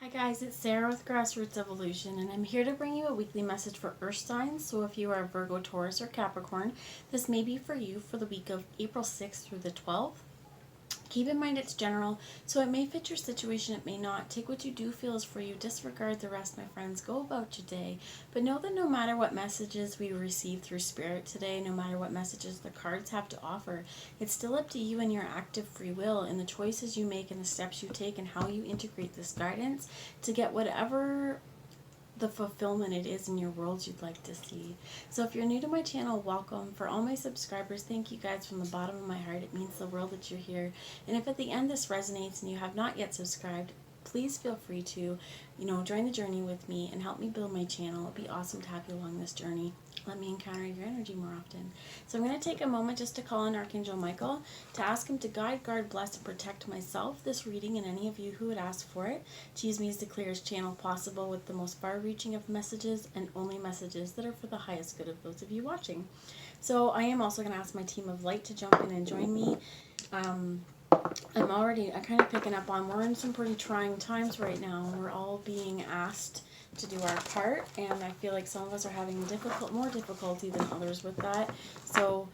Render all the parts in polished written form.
Hi guys, it's Sarah with Grassroots Evolution, and I'm here to bring you a weekly message for Earth signs. So if you are Virgo, Taurus, or Capricorn, this may be for you for the week of April 6th through the 12th. Keep in mind it's general, so it may fit your situation, it may not. Take what you do feel is for you, disregard the rest, my friends. Go about your day. But know that no matter what messages we receive through Spirit today, no matter what messages the cards have to offer, it's still up to you and your active free will and the choices you make and the steps you take and how you integrate this guidance to get whatever the fulfillment it is in your world you'd like to see. So if you're new to my channel, welcome. For all my subscribers, thank you guys from the bottom of my heart. It means the world that you're here. And if at the end this resonates and you have not yet subscribed, please feel free to, join the journey with me and help me build my channel. It'd be awesome to have you along this journey. Let me encounter your energy more often. So I'm going to take a moment just to call on Archangel Michael to ask him to guide, guard, bless, and protect myself, this reading, and any of you who would ask for it, to use me as the clearest channel possible with the most far-reaching of messages and only messages that are for the highest good of those of you watching. So I am also going to ask my team of light to jump in and join me. I'm kind of picking up on, we're in some pretty trying times right now. We're all being asked to do our part, and I feel like some of us are having more difficulty than others with that. So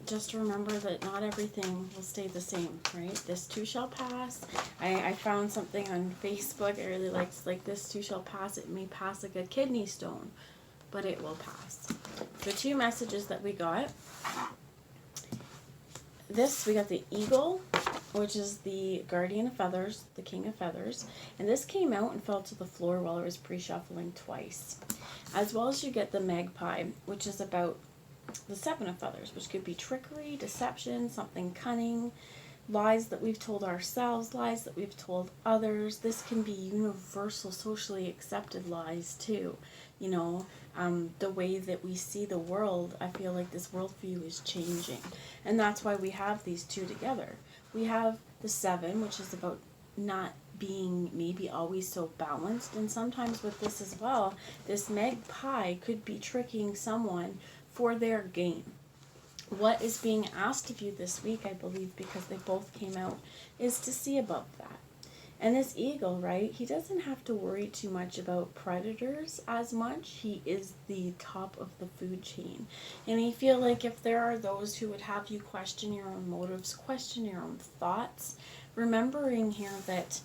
just remember that not everything will stay the same, right? This too shall pass. I found something on Facebook I really liked, like this too shall pass. It may pass like a kidney stone, but it will pass. The two messages that we got. We got the eagle, which is the guardian of feathers, the king of feathers, and this came out and fell to the floor while I was pre-shuffling twice. As well as you get the magpie, which is about the seven of feathers, which could be trickery, deception, something cunning, lies that we've told ourselves, lies that we've told others. This can be universal, socially accepted lies too. The way that we see the world, I feel like this worldview is changing. And that's why we have these two together. We have the seven, which is about not being maybe always so balanced. And sometimes with this as well, this magpie could be tricking someone for their gain. What is being asked of you this week, I believe, because they both came out, is to see above that. And this eagle, right, he doesn't have to worry too much about predators as much. He is the top of the food chain. And I feel like if there are those who would have you question your own motives, question your own thoughts, remembering here that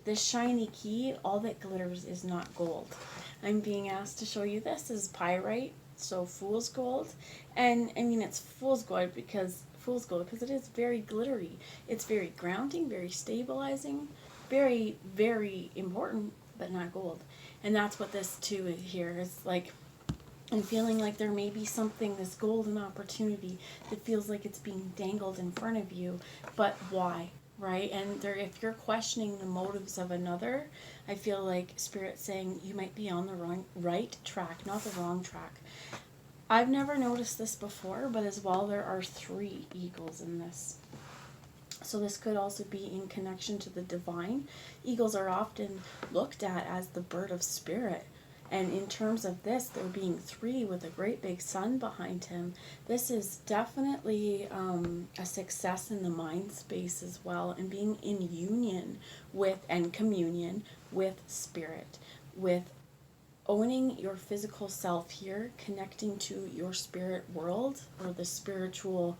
this shiny key, all that glitters is not gold. I'm being asked to show you this is pyrite, so fool's gold. And I mean, it's fool's gold because it is very glittery. It's very grounding, very stabilizing, very, very important, but not gold. And that's what this too is here. It's like, I'm feeling like there may be something, this golden opportunity that feels like it's being dangled in front of you, but why? Right? And if you're questioning the motives of another, I feel like Spirit's saying you might be on the right track, not the wrong track. I've never noticed this before, but as well, there are 3 eagles in this. So this could also be in connection to the divine. Eagles are often looked at as the bird of spirit. And in terms of this, there being 3 with a great big sun behind him, this is definitely a success in the mind space as well, and being in union with and communion with spirit, with owning your physical self here, connecting to your spirit world or the spiritual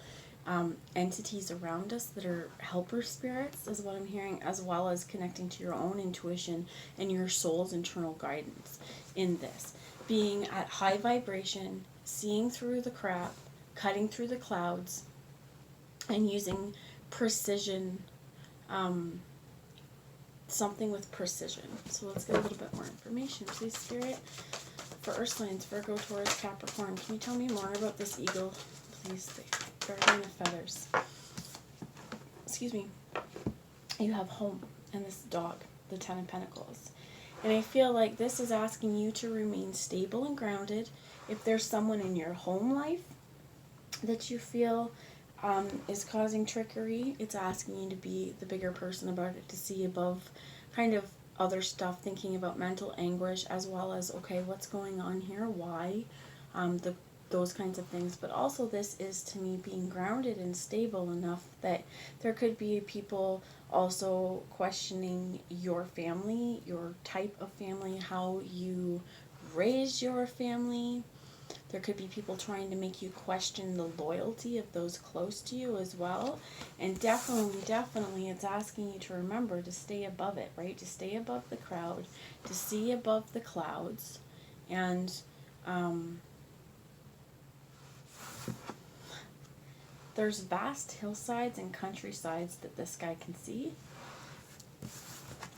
entities around us that are helper spirits is what I'm hearing, as well as connecting to your own intuition and your soul's internal guidance in this. Being at high vibration, seeing through the crap, cutting through the clouds, and using precision, something with precision. So let's get a little bit more information, please, Spirit. For Earth signs, Virgo, Taurus, Capricorn, can you tell me more about this eagle, please? Guardian of feathers. Excuse me. You have home and this dog, the 10 of Pentacles. And I feel like this is asking you to remain stable and grounded. If there's someone in your home life that you feel is causing trickery, it's asking you to be the bigger person about it, to see above kind of other stuff, thinking about mental anguish, as well as, okay, what's going on here? Why? The those kinds of things. But also this is, to me, being grounded and stable enough that there could be people also questioning your family, your type of family, how you raise your family. There could be people trying to make you question the loyalty of those close to you as well. And definitely it's asking you to remember to stay above it, right? To stay above the crowd, to see above the clouds. And there's vast hillsides and countrysides that this guy can see.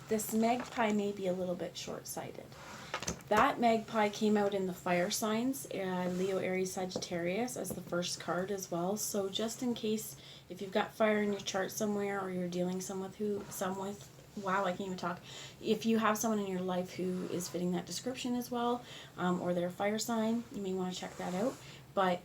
This magpie may be a little bit short-sighted. That magpie came out in the fire signs, Leo, Aries, Sagittarius, as the first card as well. So just in case, if you've got fire in your chart somewhere, or you're dealing wow, I can't even talk. If you have someone in your life who is fitting that description as well, or they're a fire sign, you may want to check that out. But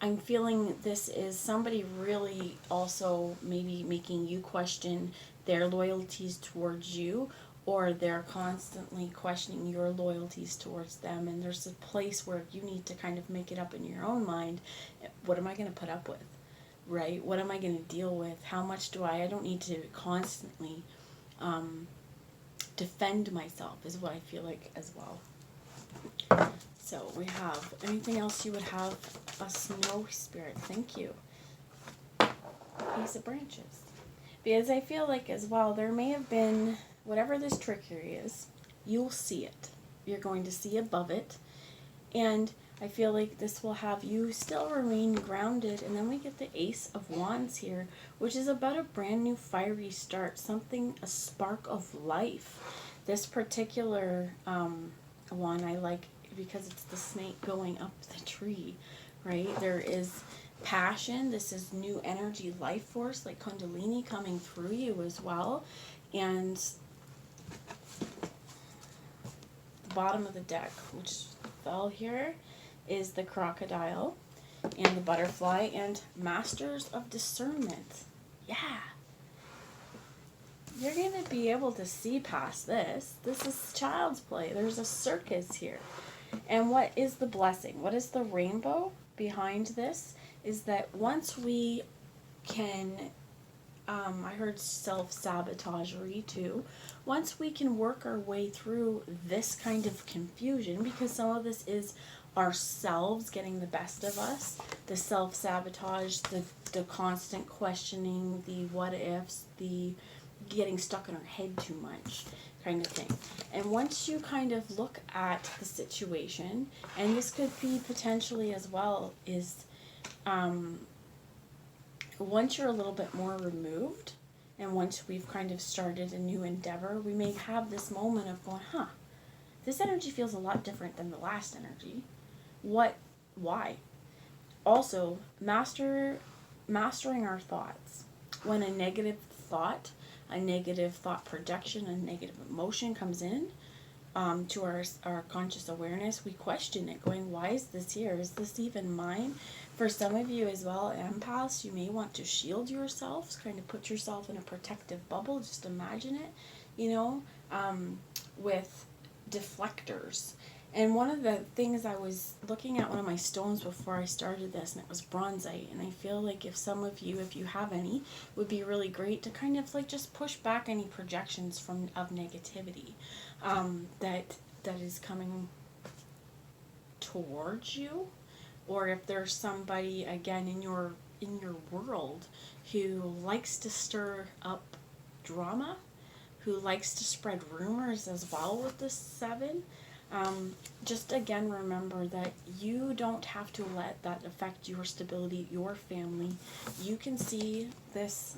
I'm feeling this is somebody really also maybe making you question their loyalties towards you, or they're constantly questioning your loyalties towards them. And there's a place where you need to kind of make it up in your own mind. What am I going to put up with? Right? What am I going to deal with? How much do I don't need to constantly defend myself, is what I feel like as well. So we have, anything else you would have? A snow spirit. Thank you. Ace of branches. Because I feel like as well, there may have been, whatever this trickery is, you'll see it. You're going to see above it. And I feel like this will have you still remain grounded. And then we get the Ace of Wands here, which is about a brand new fiery start, something, a spark of life. This particular one I like because it's the snake going up the tree, right? There is passion. This is new energy, life force, like Kundalini coming through you as well. And the bottom of the deck, which fell here, is the crocodile and the butterfly and Masters of Discernment. Yeah. You're going to be able to see past this. This is child's play. There's a circus here. And what is the blessing? What is the rainbow behind this? Is that once we can, I heard self-sabotagery too, once we can work our way through this kind of confusion, because some of this is ourselves getting the best of us, the self-sabotage, the constant questioning, the what ifs, the getting stuck in our head too much kind of thing. And once you kind of look at the situation, and this could be potentially as well, is once you're a little bit more removed, and once we've kind of started a new endeavor, we may have this moment of going, this energy feels a lot different than the last energy. Why? Also, mastering our thoughts. When a negative thought projection, a negative emotion comes in to our conscious awareness, we question it, going, why is this here? Is this even mine? For some of you as well, empaths, you may want to shield yourselves, kind of put yourself in a protective bubble. Just imagine it, with deflectors. And one of the things, I was looking at one of my stones before I started this, and it was bronzite. And I feel like if some of you, if you have any, would be really great to kind of like just push back any projections of negativity that is coming towards you. Or if there's somebody, again, in your world who likes to stir up drama, who likes to spread rumors as well with this 7, just again remember that you don't have to let that affect your stability, your family. You can see this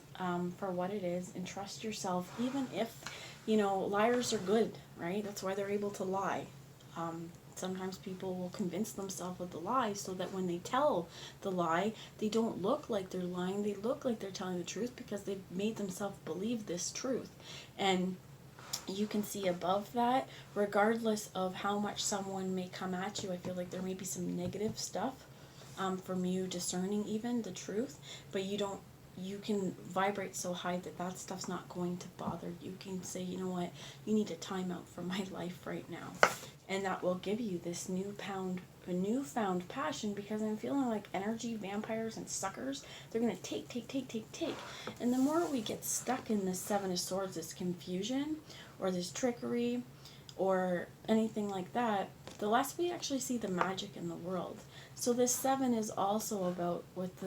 for what it is and trust yourself, even if, liars are good, right? That's why they're able to lie. Sometimes people will convince themselves of the lie so that when they tell the lie, they don't look like they're lying. They look like they're telling the truth because they've made themselves believe this truth. And you can see above that, regardless of how much someone may come at you, I feel like there may be some negative stuff from you discerning even the truth, but you you can vibrate so high that that stuff's not going to bother you. You can say, you know what, you need a timeout from my life right now. And that will give you this newfound passion, because I'm feeling like energy vampires and suckers, they're going to take. And the more we get stuck in this Seven of Swords, this confusion or this trickery or anything like that, the less we actually see the magic in the world. So this 7 is also about with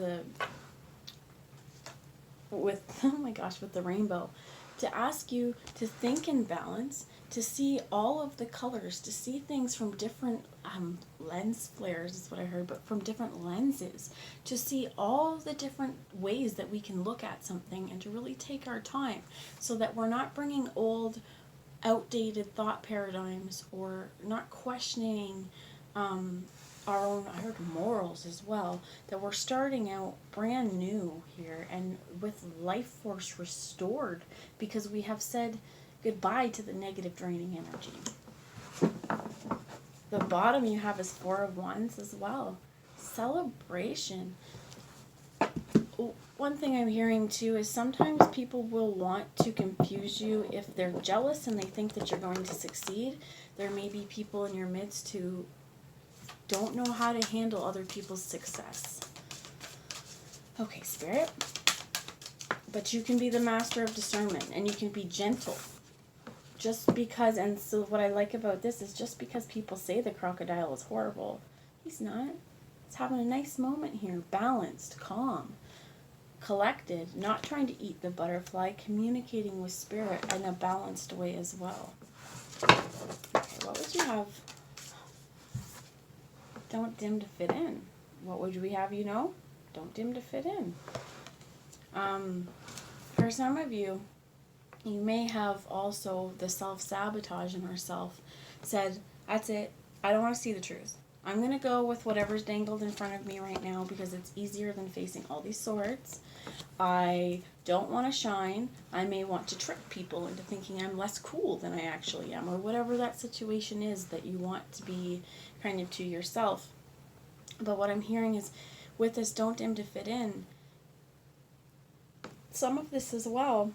oh my gosh, with the rainbow, to ask you to think in balance, to see all of the colors, to see things from different lens flares is what I heard, but from different lenses, to see all the different ways that we can look at something, and to really take our time so that we're not bringing old, outdated thought paradigms, or not questioning our own, I heard, morals as well, that we're starting out brand new here and with life force restored, because we have said goodbye to the negative draining energy. The bottom you have is 4 of Wands as well. Celebration. One thing I'm hearing too is sometimes people will want to confuse you if they're jealous and they think that you're going to succeed. There may be people in your midst who don't know how to handle other people's success. Okay, Spirit. But you can be the master of discernment, and you can be gentle. Just because, and so what I like about this is, just because people say the crocodile is horrible, he's not. He's having a nice moment here. Balanced, calm, collected, not trying to eat the butterfly, communicating with Spirit in a balanced way as well. Okay, what would you have? Don't dim to fit in. What would we have, you know? Don't dim to fit in. For some of you, you may have also the self-sabotage in ourself said, that's it, I don't want to see the truth. I'm going to go with whatever's dangled in front of me right now because it's easier than facing all these swords. I don't want to shine. I may want to trick people into thinking I'm less cool than I actually am, or whatever that situation is that you want to be kind of to yourself. But what I'm hearing is, with this don't dim to fit in, some of this as well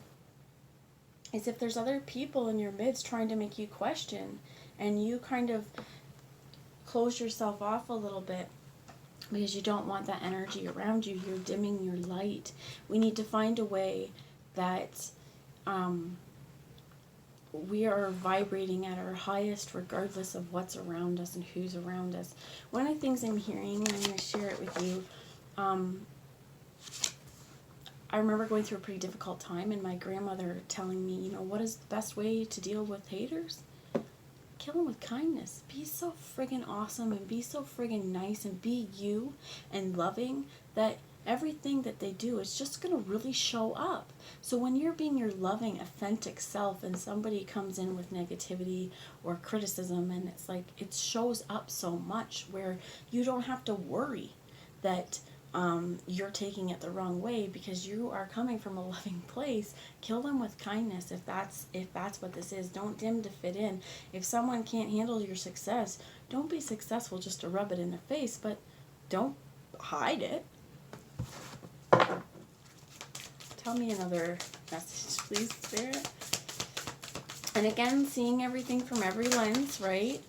is if there's other people in your midst trying to make you question, and you kind of close yourself off a little bit because you don't want that energy around you, you're dimming your light. We need to find a way that we are vibrating at our highest regardless of what's around us and who's around us. One of the things I'm hearing, and I'm going to share it with you, I remember going through a pretty difficult time, and my grandmother telling me, you know, what is the best way to deal with haters? Kill them with kindness. Be so friggin' awesome, and be so friggin' nice, and be you and loving, that everything that they do is just going to really show up. So when you're being your loving, authentic self, and somebody comes in with negativity or criticism, and it's like, it shows up so much where you don't have to worry that you're taking it the wrong way, because you are coming from a loving place. Kill them with kindness if that's what this is. Don't dim to fit in. If someone can't handle your success, don't be successful just to rub it in their face, but don't hide it. Tell me another message, please, Spirit. And again, seeing everything from every lens, right?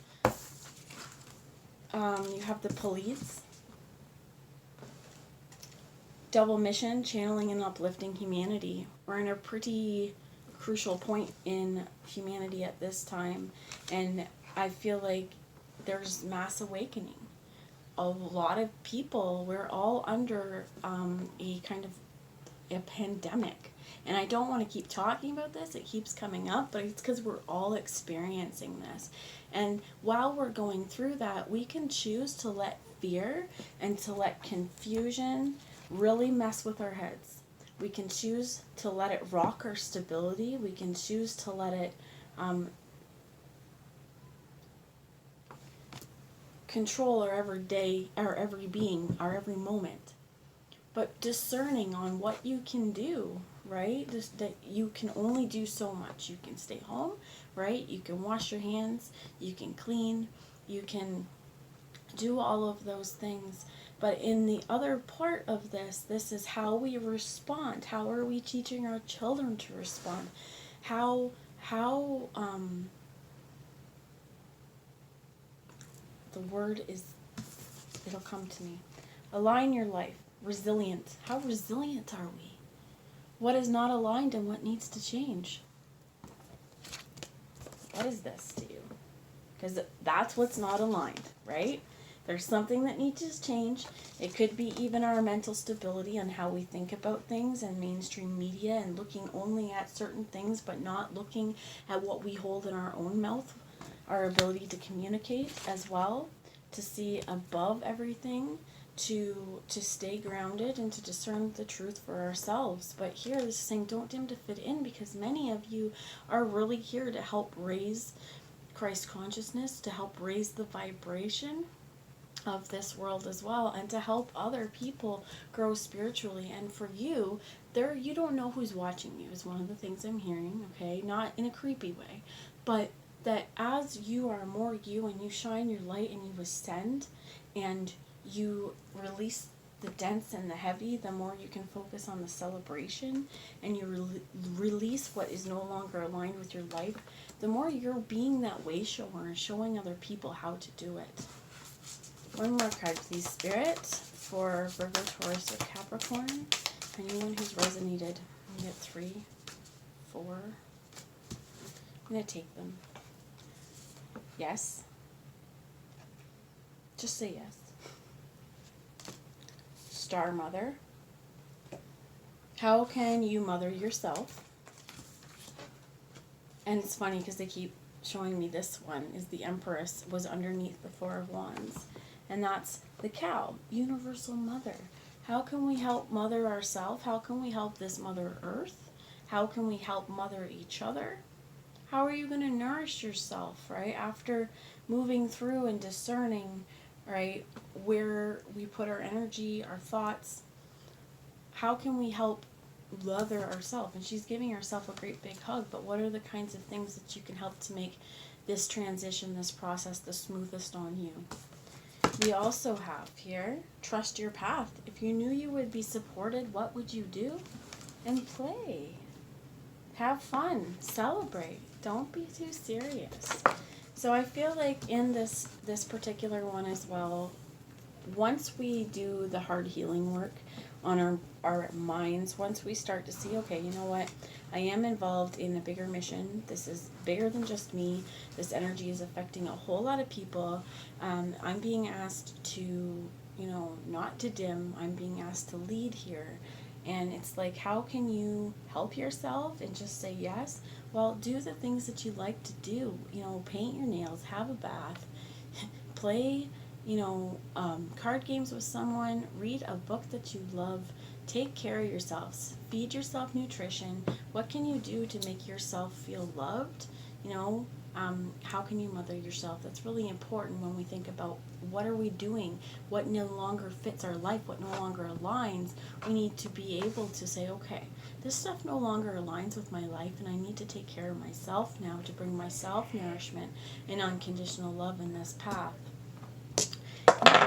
You have the police. Double mission, channeling and uplifting humanity. We're in a pretty crucial point in humanity at this time, and I feel like there's mass awakening. A lot of people, we're all under a kind of a pandemic, and I don't want to keep talking about this, it keeps coming up, but it's because we're all experiencing this. And while we're going through that, we can choose to let fear and to let confusion really mess with our heads. We can choose to let it rock our stability. We can choose to let it control our every day, our every being, our every moment. But discerning on what you can do, right? Just that you can only do so much. You can stay home, right? You can wash your hands, you can clean, you can do all of those things But in the other part of this is how we respond. How are we teaching our children to respond? How the word is, it'll come to me. Align your life. Resilient. How resilient are we? What is not aligned and what needs to change? What is this to you? Because that's what's not aligned, right? There's something that needs to change. It could be even our mental stability and how we think about things and mainstream media and looking only at certain things but not looking at what we hold in our own mouth, our ability to communicate as well, to see above everything, to stay grounded and to discern the truth for ourselves. But here this is saying don't dim to fit in, because many of you are really here to help raise Christ consciousness, to help raise the vibration of this world as well, and to help other people grow spiritually. And for you, you don't know who's watching you is one of the things I'm hearing, okay? Not in a creepy way, but that as you are more you and you shine your light and you ascend and you release the dense and the heavy, the more you can focus on the celebration and you release what is no longer aligned with your life, the more you're being that way shower and showing other people how to do it. One more card, please, Spirit, for Virgo, Taurus, or Capricorn. Anyone who's resonated. I'm going to get 3, 4. I'm going to take them. Yes. Just say yes. Star Mother. How can you mother yourself? And it's funny because they keep showing me this one is the Empress was underneath the 4 of Wands. And that's the cow, universal mother. How can we help mother ourselves? How can we help this Mother Earth? How can we help mother each other? How are you going to nourish yourself, right? After moving through and discerning, right, where we put our energy, our thoughts, how can we help mother ourselves? And she's giving herself a great big hug, but what are the kinds of things that you can help to make this transition, this process, the smoothest on you? We also have here, trust your path. If you knew you would be supported, what would you do? And play. Have fun. Celebrate. Don't be too serious. So I feel like in this particular one as well, once we do the hard healing work on our minds, once we start to see, okay, you know what, I am involved in a bigger mission. This is bigger than just me. This energy is affecting a whole lot of people. I'm being asked to, not to dim. I'm being asked to lead here. And it's like, how can you help yourself and just say yes? Well, do the things that you like to do. Paint your nails, have a bath, play, card games with someone, read a book that you love, take care of yourselves, feed yourself nutrition. What can you do to make yourself feel loved? How can you mother yourself? That's really important when we think about what are we doing, what no longer fits our life, what no longer aligns. We need to be able to say, okay, this stuff no longer aligns with my life, and I need to take care of myself now to bring myself nourishment and unconditional love in this path.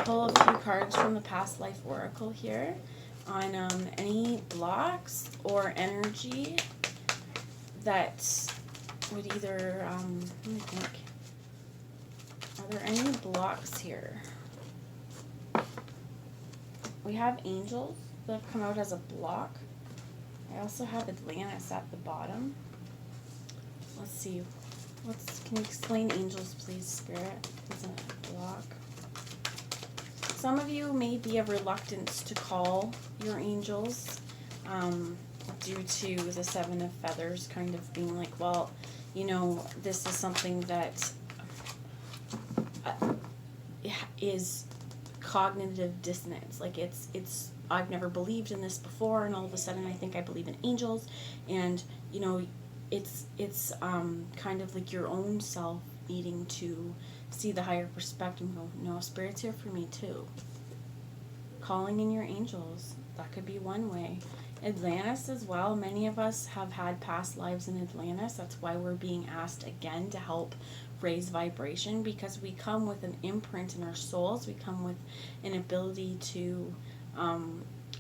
Pull a few cards from the Past Life Oracle here on any blocks or energy that would either, let me think, are there any blocks here? We have angels that have come out as a block. I also have Atlantis at the bottom. Let's see. Can you explain angels, please, Spirit? Isn't it a block? Some of you may be a reluctance to call your angels due to the 7 of Feathers kind of being like, well, this is something that is cognitive dissonance. Like it's I've never believed in this before, and all of a sudden I think I believe in angels, and it's kind of like your own self needing to see the higher perspective and go, no, Spirit's here for me too. Calling in your angels, that could be one way. Atlantis as well. Many of us have had past lives in Atlantis. That's why we're being asked again to help raise vibration, because we come with an imprint in our souls. We come with an ability to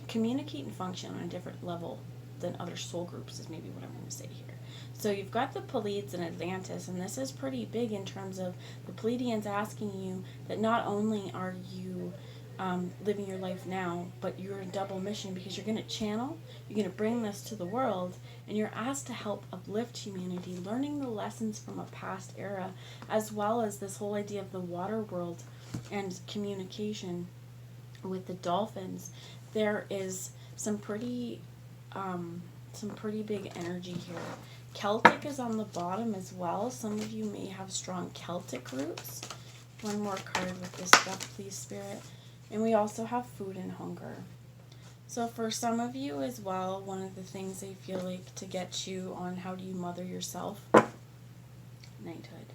communicate and function on a different level than other soul groups, is maybe what I'm going to say here. So you've got the Pleiades in Atlantis, and this is pretty big in terms of the Pleiadians asking you that not only are you living your life now, but you're a double mission, because you're going to channel, you're going to bring this to the world, and you're asked to help uplift humanity, learning the lessons from a past era, as well as this whole idea of the water world and communication with the dolphins. There is some pretty big energy here. Celtic is on the bottom as well. Some of you may have strong Celtic roots. One more card with this stuff, please, Spirit. And we also have food and hunger. So for some of you as well, one of the things I feel like to get you on how do you mother yourself, knighthood.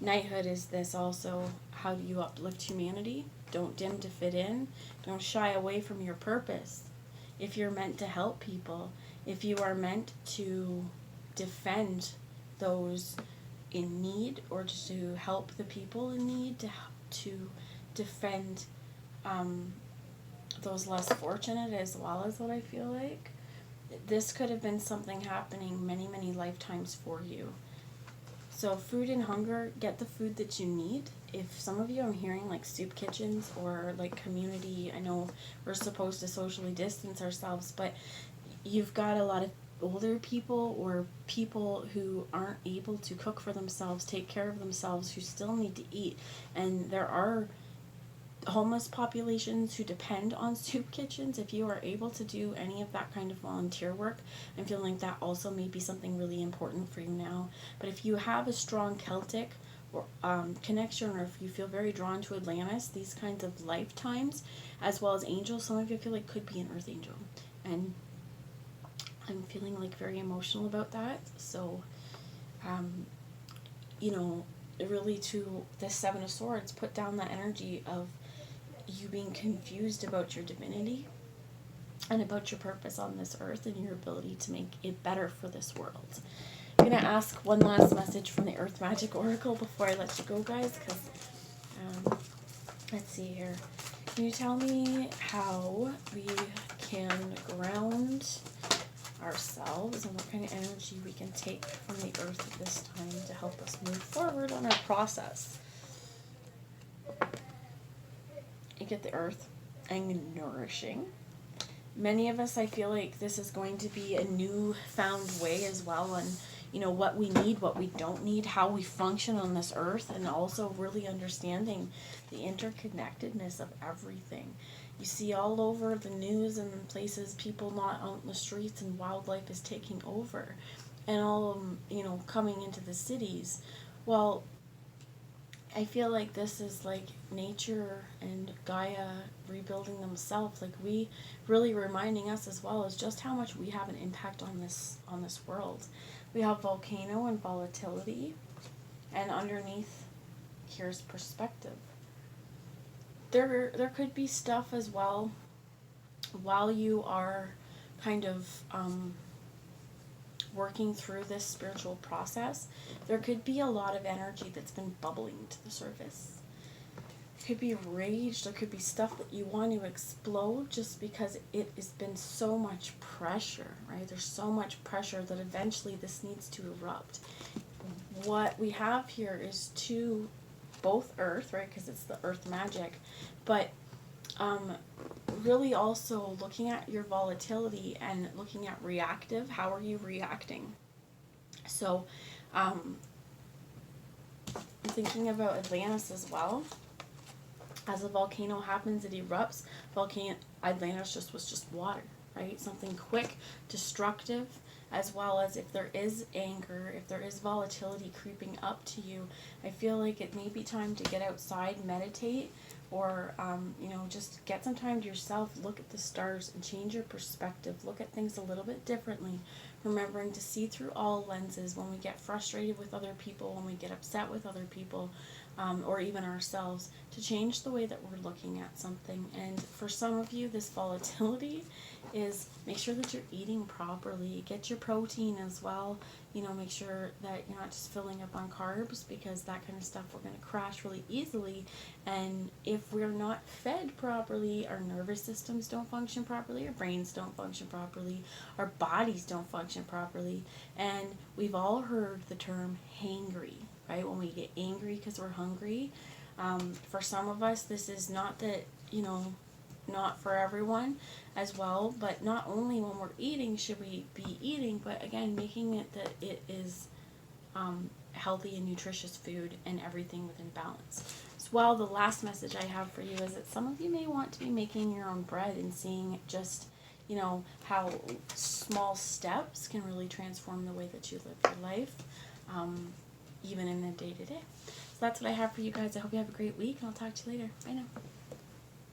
Knighthood is this also, how do you uplift humanity? Don't dim to fit in. Don't shy away from your purpose. If you're meant to help people, if you are meant to defend those in need, or to help the people in need, to defend those less fortunate as well, is what I feel like. This could have been something happening many, many lifetimes for you. So food and hunger, get the food that you need. If some of you, I'm hearing like soup kitchens or like community, I know we're supposed to socially distance ourselves, but you've got a lot of older people or people who aren't able to cook for themselves, take care of themselves, who still need to eat. And there are homeless populations who depend on soup kitchens. If you are able to do any of that kind of volunteer work, I'm feeling like that also may be something really important for you now. But if you have a strong Celtic or connection, or if you feel very drawn to Atlantis, these kinds of lifetimes, as well as angels, some of you feel like could be an earth angel, and I'm feeling like very emotional about that. So really, to the Seven of Swords, put down that energy of you being confused about your divinity and about your purpose on this earth and your ability to make it better for this world. I'm going to ask one last message from the Earth Magic Oracle before I let you go, guys, because let's see here. Can you tell me how we can ground ourselves and what kind of energy we can take from the earth at this time to help us move forward on our process? You get the earth and nourishing. Many of us, I feel like this is going to be a newfound way as well on, what we need, what we don't need, how we function on this earth, and also really understanding the interconnectedness of everything. You see all over the news and places people not out in the streets, and wildlife is taking over, and all of them, coming into the cities. Well, I feel like this is like nature and Gaia rebuilding themselves. Like, we really reminding us as well as just how much we have an impact on this world. We have volcano and volatility, and underneath here's perspective. There could be stuff as well while you are kind of working through this spiritual process. There could be a lot of energy that's been bubbling to the surface. It could be rage. There could be stuff that you want to explode just because it has been so much pressure, right? There's so much pressure that eventually this needs to erupt. What we have here is both earth, right, because it's the earth magic, but really also looking at your volatility and looking at reactive. How are you reacting? So I'm thinking about Atlantis as well. As a volcano happens, it erupts. Atlantis was just water, right? Something quick, destructive, as well as if there is anger, if there is volatility creeping up to you, I feel like it may be time to get outside, meditate, or just get some time to yourself, look at the stars and change your perspective, look at things a little bit differently, remembering to see through all lenses when we get frustrated with other people, when we get upset with other people, or even ourselves, to change the way that we're looking at something. And for some of you, this volatility is make sure that you're eating properly. Get your protein as well. You know, make sure that you're not just filling up on carbs, because that kind of stuff, we're going to crash really easily. And if we're not fed properly, our nervous systems don't function properly, our brains don't function properly, our bodies don't function properly. And we've all heard the term hangry, right? When we get angry because we're hungry. For some of us, this is not that, you know, not for everyone as well, but not only when we're eating should we be eating, but again, making it that it is healthy and nutritious food and everything within balance. So, well, the last message I have for you is that some of you may want to be making your own bread and seeing just, you know, how small steps can really transform the way that you live your life, even in the day-to-day. So that's what I have for you guys. I hope you have a great week, and I'll talk to you later. Bye now.